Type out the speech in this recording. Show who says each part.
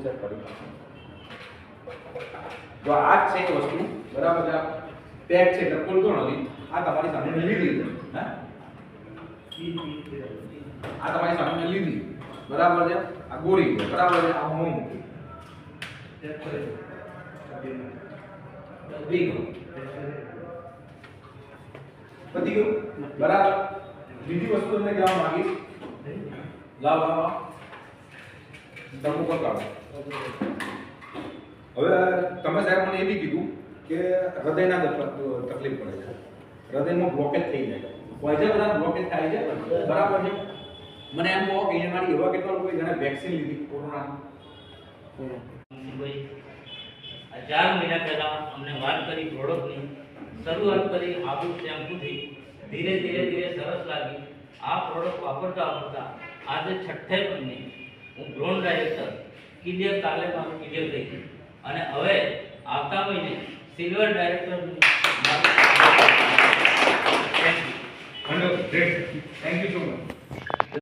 Speaker 1: set કરી જો આ જ છે એ વસ્તુ બરાબર છે પેક છે એટલે ખોલતો નથી આ તમારી સામે મેં લીધી હે આ તમારી સામે મેં લીધી બરાબર છે આ ગોળી છે બરાબર છે આ હું મૂકી ચેક કરી પતી ગયું બરાબર બીજી વસ્તુ તમને કહેવા માંગીશ લાવ લાવ ડમો પર કાઢો હવે તમે સાહેબ મને એ બી કીધું કે હૃદયના તકલીફ પડે છે હૃદયમાં બ્લોકેજ થઈ જાય પોઈઝન બધા બ્લોકેજ થાય છે બરાબર છે મને એમ કહો કે અહીંયા મારી એવા કેટલા લોકો જેને વેક્સિન લીધી કોરોનાની
Speaker 2: ભાઈ 4 મહિના પહેલા અમને વાત કરી પ્રોડક્ટની શરૂઆત કરી આબુ શેમ્પૂથી ધીરે ધીરે સરસ લાગી આ પ્રોડક્ટ વાપરતા આજે 6થે મહિને હું બ્રોન ડાયરેક્ટર ક્લિયર કાલે મારું ક્લિયર થઈ ગયું અને હવે આવતા મહિને સિલ્વર ડાયરેક્ટર થેન્ક યુ